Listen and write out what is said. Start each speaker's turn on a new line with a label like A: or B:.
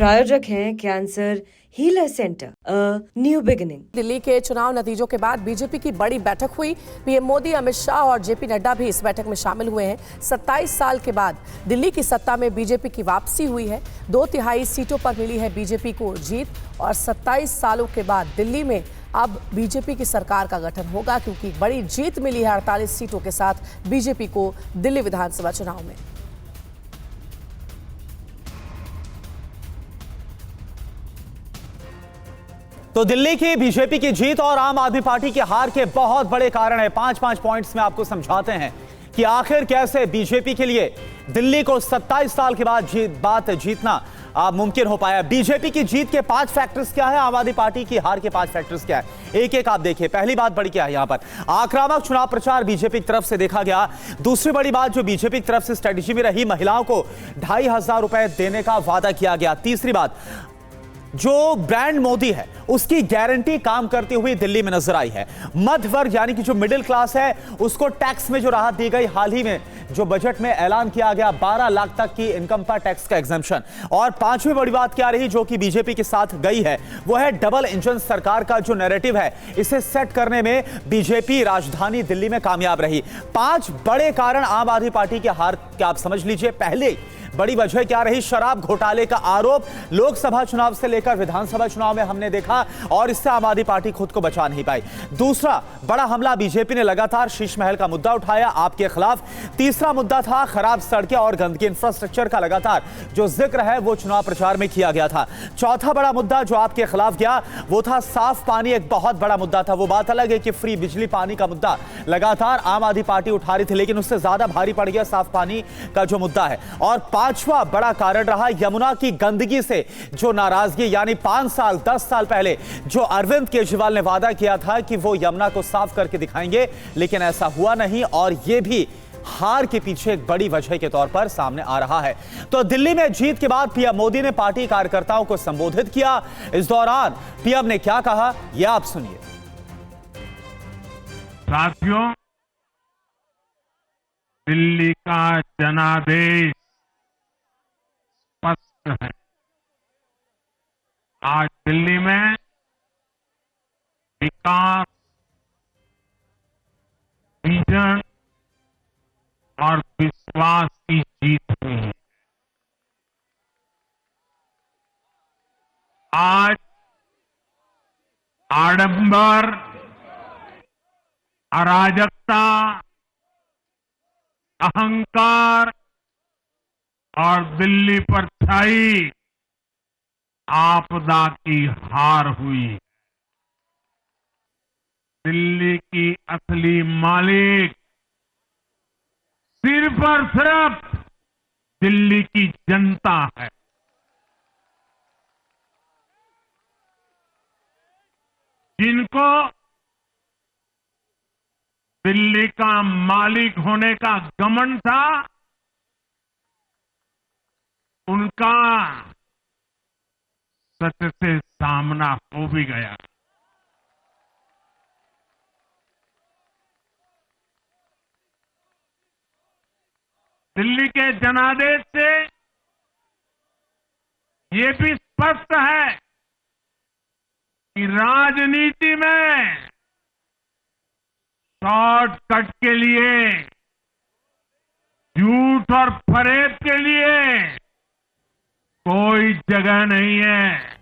A: प्रायोजक हैं cancer healer centre, new beginning.
B: Delhi के चुनाव नतीजों के बाद बीजेपी की बड़ी बैठक हुई। पीएम मोदी, अमित शाह और जेपी नड्डा भी इस बैठक में शामिल हुए हैं। 27 साल के बाद दिल्ली की सत्ता में बीजेपी की वापसी हुई है। 2/3 सीटों पर मिली है बीजेपी को जीत और 27 सालों के बाद दिल्ली में अब बीजेपी की सरकार का गठन होगा, क्योंकि बड़ी जीत मिली है 48 सीटों के साथ बीजेपी को दिल्ली विधानसभा चुनाव में।
C: तो दिल्ली की बीजेपी की जीत और आम आदमी पार्टी की हार के बहुत बड़े कारण है। 5-5 पॉइंट्स में आपको समझाते हैं कि आखिर कैसे बीजेपी के लिए दिल्ली को 27 साल के बाद जीतना मुमकिन हो पाया। बीजेपी की जीत के 5 फैक्टर्स क्या है, आम आदमी पार्टी की हार के 5 फैक्टर्स क्या है, एक एक आप देखिए। पहली बात बड़ी क्या है, यहां पर आक्रामक चुनाव प्रचार बीजेपी की तरफ से देखा गया। दूसरी बड़ी बात जो बीजेपी की तरफ से स्ट्रेटेजी में रही, महिलाओं को 2,500 रुपए देने का वादा किया गया। तीसरी बात, जो ब्रांड मोदी है उसकी गारंटी काम करती हुई दिल्ली में नजर आई है। मध्य वर्ग यानी कि जो मिडिल क्लास है उसको टैक्स में जो राहत दी गई, हाल ही में जो बजट में ऐलान किया गया 12 लाख तक की इनकम पर टैक्स का एग्जम्पशन। और पांचवी बड़ी बात क्या रही जो कि बीजेपी के साथ गई है, वो है डबल इंजन सरकार का जो नैरेटिव है, इसे सेट करने में बीजेपी राजधानी दिल्ली में कामयाब रही। 5 बड़े कारण आम आदमी पार्टी के हार के आप समझ लीजिए। पहले बड़ी वजह क्या रही, शराब घोटाले का आरोप लोकसभा चुनाव से लेकर विधानसभा चुनाव में हमने देखा और इससे आम आदमी पार्टी खुद को बचा नहीं पाई। दूसरा बड़ा हमला, बीजेपी ने लगातार शीश महल का मुद्दा उठाया आपके खिलाफ। तीसरा मुद्दा था खराब सड़कें और गंदगी, इंफ्रास्ट्रक्चर का लगातार जो जिक्र है वो चुनाव प्रचार में किया गया था। चौथा बड़ा मुद्दा जो आपके खिलाफ गया वो था साफ पानी, एक बहुत बड़ा मुद्दा था। वो बात अलग है कि फ्री बिजली पानी का मुद्दा लगातार आम आदमी पार्टी उठा रही थी, लेकिन उससे ज्यादा भारी पड़ गया साफ पानी का जो मुद्दा है। और पांचवा बड़ा कारण रहा यमुना की गंदगी से जो नाराजगी, यानी 5 साल 10 साल पहले जो अरविंद केजरीवाल ने वादा किया था कि वो यमुना को साफ करके दिखाएंगे, लेकिन ऐसा हुआ नहीं और यह भी हार के पीछे एक बड़ी वजह के तौर पर सामने आ रहा है। तो दिल्ली में जीत के बाद पीएम मोदी ने पार्टी कार्यकर्ताओं को संबोधित किया। इस दौरान पीएम ने क्या कहा, यह आप सुनिए।
D: साथियों, दिल्ली का जनादेश स्पष्ट है। आज दिल्ली में विकास, विजन और विश्वास की जीत हुई है। आज आडंबर, अराजकता, अहंकार और दिल्ली पर छाई आपदा की हार हुई। दिल्ली की असली मालिक सिर्फ और सिर्फ दिल्ली की जनता है। जिनको दिल्ली का मालिक होने का घमंड था, उनका सत्य से सामना हो भी गया। दिल्ली के जनादेश से ये भी स्पष्ट है कि राजनीति में शॉर्टकट के लिए, झूठ और फरेब के लिए कोई जगह नहीं है।